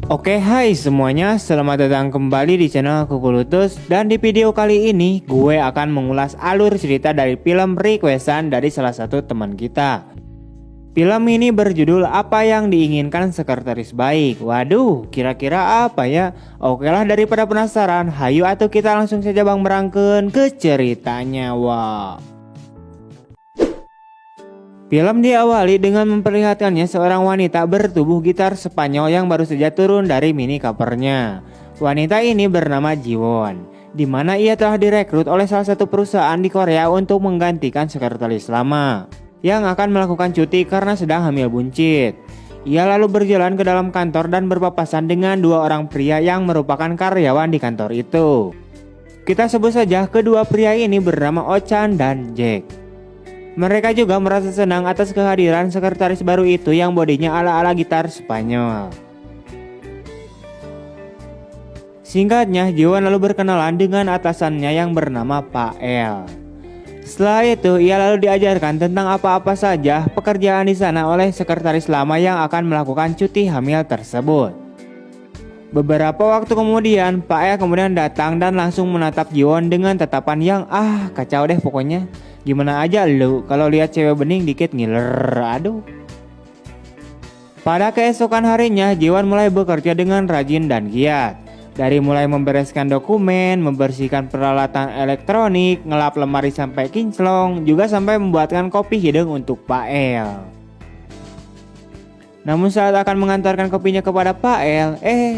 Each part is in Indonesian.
Oke, hai semuanya, selamat datang kembali di channel Kukulutus. Dan di video kali ini gue akan mengulas alur cerita dari film requestan dari salah satu teman kita. Film ini berjudul Apa Yang Diinginkan Sekretaris Baik. Waduh, kira-kira apa ya? Oke lah, daripada penasaran, hayu atuh kita langsung saja bang merangkeun ke ceritanya. Wah. Film diawali dengan memperlihatkannya seorang wanita bertubuh gitar Spanyol yang baru saja turun dari mini covernya. Wanita ini bernama Jiwon, di mana ia telah direkrut oleh salah satu perusahaan di Korea untuk menggantikan sekretaris lama yang akan melakukan cuti karena sedang hamil buncit. Ia lalu berjalan ke dalam kantor dan berpapasan dengan dua orang pria yang merupakan karyawan di kantor itu. Kita sebut saja kedua pria ini bernama Oh-chan dan Jack. Mereka juga merasa senang atas kehadiran sekretaris baru itu yang bodinya ala-ala gitar Spanyol. Singkatnya, Jiwon lalu berkenalan dengan atasannya yang bernama Pak El. Setelah itu, ia lalu diajarkan tentang apa-apa saja pekerjaan di sana oleh sekretaris lama yang akan melakukan cuti hamil tersebut. Beberapa waktu kemudian, Pak El kemudian datang dan langsung menatap Jiwon dengan tatapan yang kacau deh pokoknya. Gimana aja lu kalau lihat cewek bening dikit ngiler, aduh. Pada keesokan harinya, Jiwon mulai bekerja dengan rajin dan giat. Dari mulai membereskan dokumen, membersihkan peralatan elektronik, ngelap lemari sampai kinclong, juga sampai membuatkan kopi hidung untuk Pak El. Namun saat akan mengantarkan kopinya kepada Pak El,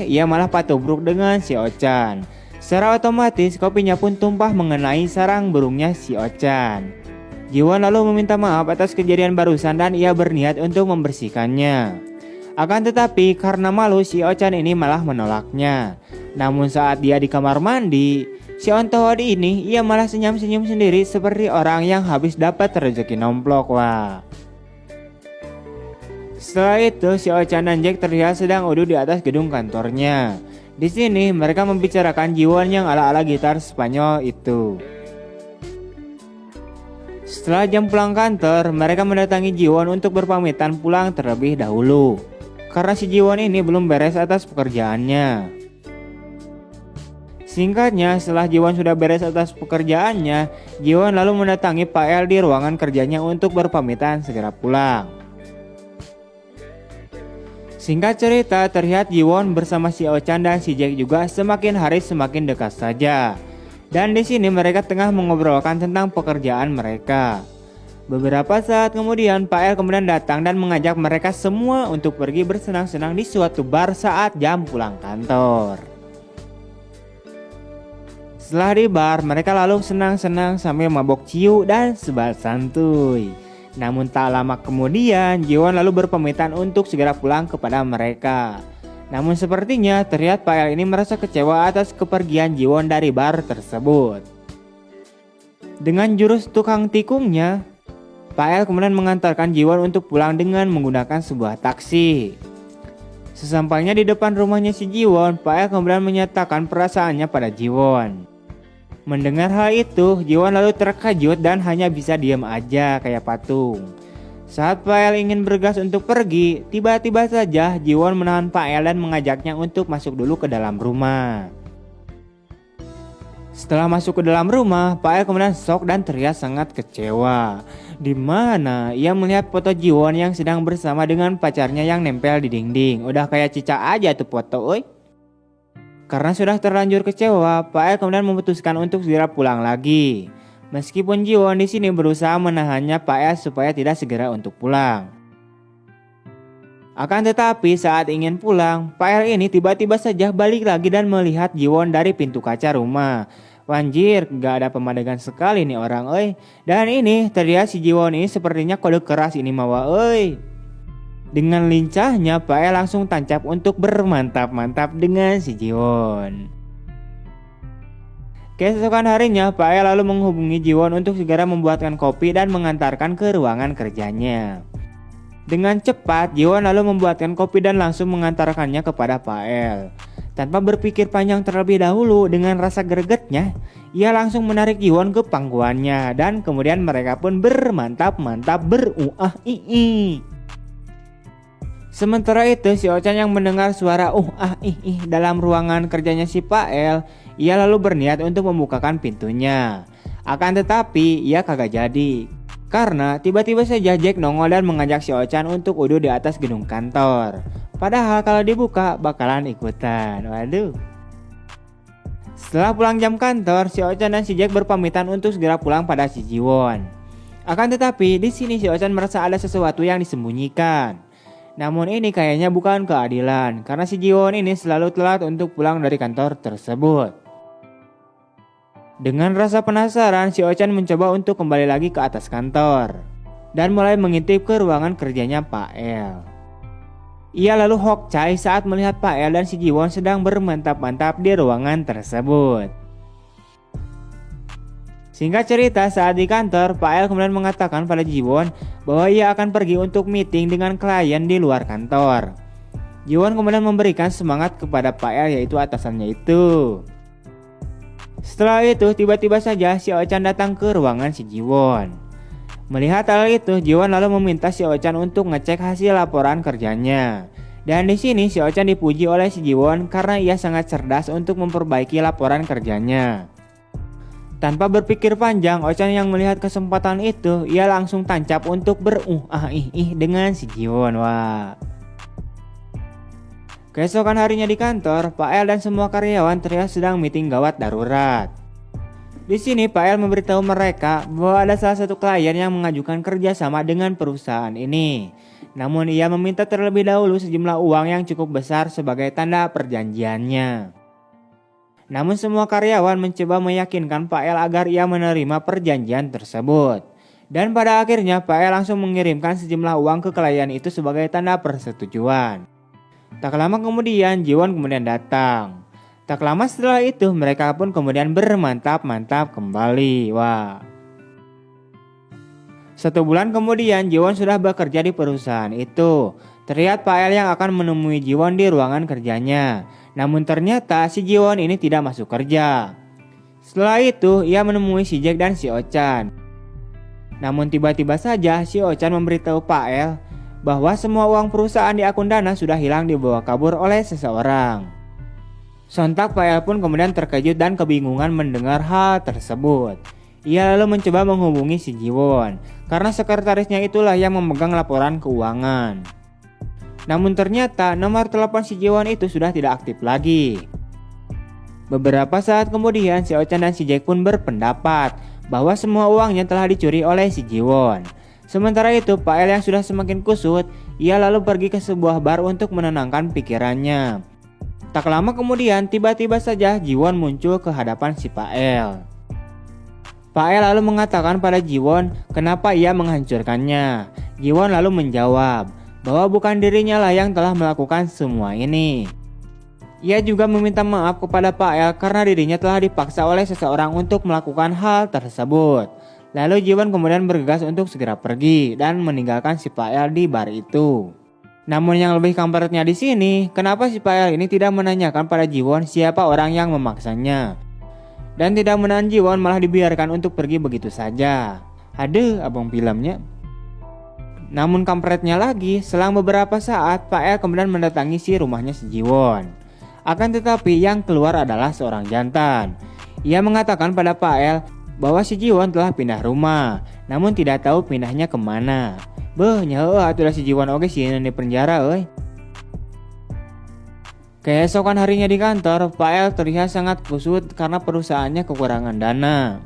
ia malah patubruk dengan si Oh-chan. Secara otomatis kopinya pun tumpah mengenai sarang burungnya si Oh-chan. Jiwon lalu meminta maaf atas kejadian barusan dan ia berniat untuk membersihkannya. Akan tetapi karena malu si Oh-chan ini malah menolaknya. Namun saat dia di kamar mandi, si Ontohodi ini ia malah senyum-senyum sendiri seperti orang yang habis dapat rezeki nomplok. Wah. Setelah itu si Oh-chan dan Jack terlihat sedang duduk di atas gedung kantornya. Di sini mereka membicarakan Jiwon yang ala-ala gitar Spanyol itu. Setelah jam pulang kantor, mereka mendatangi Jiwon untuk berpamitan pulang terlebih dahulu. Karena si Jiwon ini belum beres atas pekerjaannya. Singkatnya, setelah Jiwon sudah beres atas pekerjaannya, Jiwon lalu mendatangi Pak El di ruangan kerjanya untuk berpamitan segera pulang. Singkat cerita, terlihat Jiwon bersama si Oh-chan dan si Jack juga semakin hari semakin dekat saja. Dan di sini mereka tengah mengobrolkan tentang pekerjaan mereka. Beberapa saat kemudian Pak El kemudian datang dan mengajak mereka semua untuk pergi bersenang-senang di suatu bar saat jam pulang kantor. Setelah di bar, mereka lalu senang-senang sambil mabok ciu dan sebat santuy. Namun tak lama kemudian, Jiwon lalu berpamitan untuk segera pulang kepada mereka. Namun sepertinya terlihat Pak El ini merasa kecewa atas kepergian Jiwon dari bar tersebut. Dengan jurus tukang tikungnya, Pak El kemudian mengantarkan Jiwon untuk pulang dengan menggunakan sebuah taksi. Sesampainya di depan rumahnya si Jiwon, Pak El kemudian menyatakan perasaannya pada Jiwon. Mendengar hal itu, Jiwon lalu terkejut dan hanya bisa diam aja kayak patung. Saat Pak El ingin bergegas untuk pergi, tiba-tiba saja Jiwon menahan Pak El dan mengajaknya untuk masuk dulu ke dalam rumah. Setelah masuk ke dalam rumah, Pak El kemudian shock dan terlihat sangat kecewa. Di mana ia melihat foto Jiwon yang sedang bersama dengan pacarnya yang nempel di dinding. Udah kayak cicak aja tuh foto, oi. Karena sudah terlanjur kecewa, Pak El kemudian memutuskan untuk segera pulang lagi. Meskipun Jiwon di sini berusaha menahannya Pak El supaya tidak segera untuk pulang. Akan tetapi saat ingin pulang, Pak El ini tiba-tiba saja balik lagi dan melihat Jiwon dari pintu kaca rumah. Wanjir, gak ada pemandangan sekali nih orang, oi. Dan ini terlihat si Jiwon ini sepertinya kode keras ini mawa, oi. Dengan lincahnya Pak El langsung tancap untuk bermantap-mantap dengan si Jiwon. Keesokan harinya, Pak El lalu menghubungi Jiwon untuk segera membuatkan kopi dan mengantarkan ke ruangan kerjanya. Dengan cepat, Jiwon lalu membuatkan kopi dan langsung mengantarkannya kepada Pak El. Tanpa berpikir panjang terlebih dahulu, dengan rasa gregetnya, ia langsung menarik Jiwon ke pangkuannya dan kemudian mereka pun bermantap-mantap beruah ii. Sementara itu si Ochan yang mendengar suara dalam ruangan kerjanya si Pak El, ia lalu berniat untuk membukakan pintunya. Akan tetapi ia kagak jadi. Karena tiba-tiba saja Jack nongol dan mengajak si Ochan untuk duduk di atas gedung kantor. Padahal kalau dibuka bakalan ikutan. Waduh. Setelah pulang jam kantor, si Ochan dan si Jack berpamitan untuk segera pulang pada si Jiwon. Akan tetapi di sini si Ochan merasa ada sesuatu yang disembunyikan. Namun ini kayaknya bukan keadilan, karena si Jiwon ini selalu telat untuk pulang dari kantor tersebut. Dengan rasa penasaran, si Ochan mencoba untuk kembali lagi ke atas kantor dan mulai mengintip ke ruangan kerjanya Pak El. Ia lalu hokcai saat melihat Pak El dan si Jiwon sedang bermantap-mantap di ruangan tersebut. Singkat cerita, saat di kantor, Pak El kemudian mengatakan pada Jiwon bahwa ia akan pergi untuk meeting dengan klien di luar kantor. Jiwon kemudian memberikan semangat kepada Pak El, yaitu atasannya itu. Setelah itu, tiba-tiba saja si Ochan datang ke ruangan si Jiwon. Melihat hal itu, Jiwon lalu meminta si Ochan untuk ngecek hasil laporan kerjanya. Dan di sini si Ochan dipuji oleh si Jiwon karena ia sangat cerdas untuk memperbaiki laporan kerjanya. Tanpa berpikir panjang, Ochan yang melihat kesempatan itu, ia langsung tancap untuk dengan si Jiwon. Wah. Keesokan harinya di kantor, Pak El dan semua karyawan terlihat sedang meeting gawat darurat. Di sini Pak El memberitahu mereka bahwa ada salah satu klien yang mengajukan kerjasama dengan perusahaan ini. Namun ia meminta terlebih dahulu sejumlah uang yang cukup besar sebagai tanda perjanjiannya. Namun semua karyawan mencoba meyakinkan Pak El agar ia menerima perjanjian tersebut. Dan pada akhirnya Pak El langsung mengirimkan sejumlah uang ke klien itu sebagai tanda persetujuan. Tak lama kemudian Jiwon kemudian datang. Tak lama setelah itu mereka pun kemudian bermantap-mantap kembali. Wah. 1 bulan kemudian Jiwon sudah bekerja di perusahaan itu. Terlihat Pak El yang akan menemui Jiwon di ruangan kerjanya. Namun ternyata si Jiwon ini tidak masuk kerja. Setelah itu ia menemui si Jack dan si Ochan. Namun tiba-tiba saja si Ochan memberitahu Pak El bahwa semua uang perusahaan di akun Dana sudah hilang dibawa kabur oleh seseorang. Sontak Pak El pun kemudian terkejut dan kebingungan mendengar hal tersebut. Ia lalu mencoba menghubungi si Jiwon karena sekretarisnya itulah yang memegang laporan keuangan. Namun ternyata nomor telepon si Jiwon itu sudah tidak aktif lagi. Beberapa saat kemudian si Ochan dan si Jack pun berpendapat bahwa semua uangnya telah dicuri oleh si Jiwon. Sementara itu Pak El yang sudah semakin kusut, ia lalu pergi ke sebuah bar untuk menenangkan pikirannya. Tak lama kemudian tiba-tiba saja Jiwon muncul ke hadapan si Pak El. Pak El lalu mengatakan pada Jiwon kenapa ia menghancurkannya. Jiwon lalu menjawab bahwa bukan dirinya lah yang telah melakukan semua ini. Ia juga meminta maaf kepada Pak El karena dirinya telah dipaksa oleh seseorang untuk melakukan hal tersebut. Lalu Jiwon kemudian bergegas untuk segera pergi dan meninggalkan si Pak El di bar itu. Namun yang lebih kampretnya di sini, kenapa si Pak El ini tidak menanyakan pada Jiwon siapa orang yang memaksanya. Dan tidak menahan Jiwon malah dibiarkan untuk pergi begitu saja. Aduh, abang filmnya. Namun kampretnya lagi, selang beberapa saat Pak El kemudian mendatangi si rumahnya si Jiwon. Akan tetapi yang keluar adalah seorang jantan. Ia mengatakan pada Pak El bahwa si Jiwon telah pindah rumah, namun tidak tahu pindahnya kemana. Beuh, nyaho atuh si Jiwon oge sieun di penjara euy. Keesokan harinya di kantor, Pak El terlihat sangat kusut karena perusahaannya kekurangan dana.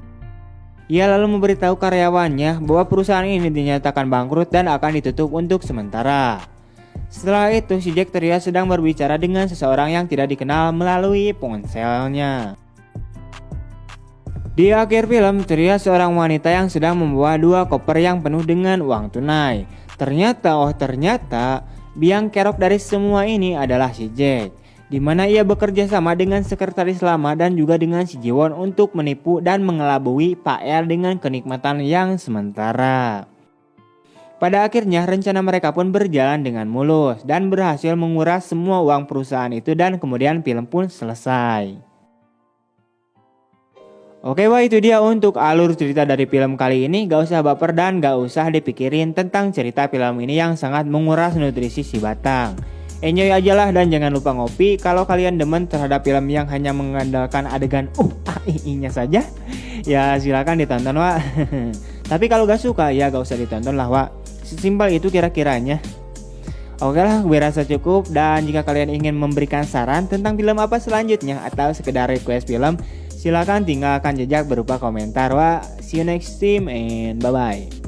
Ia lalu memberitahu karyawannya bahwa perusahaan ini dinyatakan bangkrut dan akan ditutup untuk sementara. Setelah itu si Jack terlihat sedang berbicara dengan seseorang yang tidak dikenal melalui ponselnya. Di akhir film terlihat seorang wanita yang sedang membawa 2 koper yang penuh dengan uang tunai. Ternyata biang kerok dari semua ini adalah si Jack, di mana ia bekerja sama dengan sekretaris lama dan juga dengan si Jiwon untuk menipu dan mengelabui Pak El dengan kenikmatan yang sementara. Pada akhirnya rencana mereka pun berjalan dengan mulus dan berhasil menguras semua uang perusahaan itu dan kemudian film pun selesai. Oke wah, itu dia untuk alur cerita dari film kali ini. Gak usah baper dan gak usah dipikirin tentang cerita film ini yang sangat menguras nutrisi si batang. Enjoy aja lah dan jangan lupa ngopi. Kalau kalian demen terhadap film yang hanya mengandalkan adegan nya saja, ya silakan ditonton wah. Tapi kalau gak suka ya gak usah ditonton lah wah. Sesimpel itu kira-kiranya. Oke lah, gue rasa cukup. Dan jika kalian ingin memberikan saran tentang film apa selanjutnya atau sekedar request film, silakan tinggalkan jejak berupa komentar. Wah, see you next time and bye bye.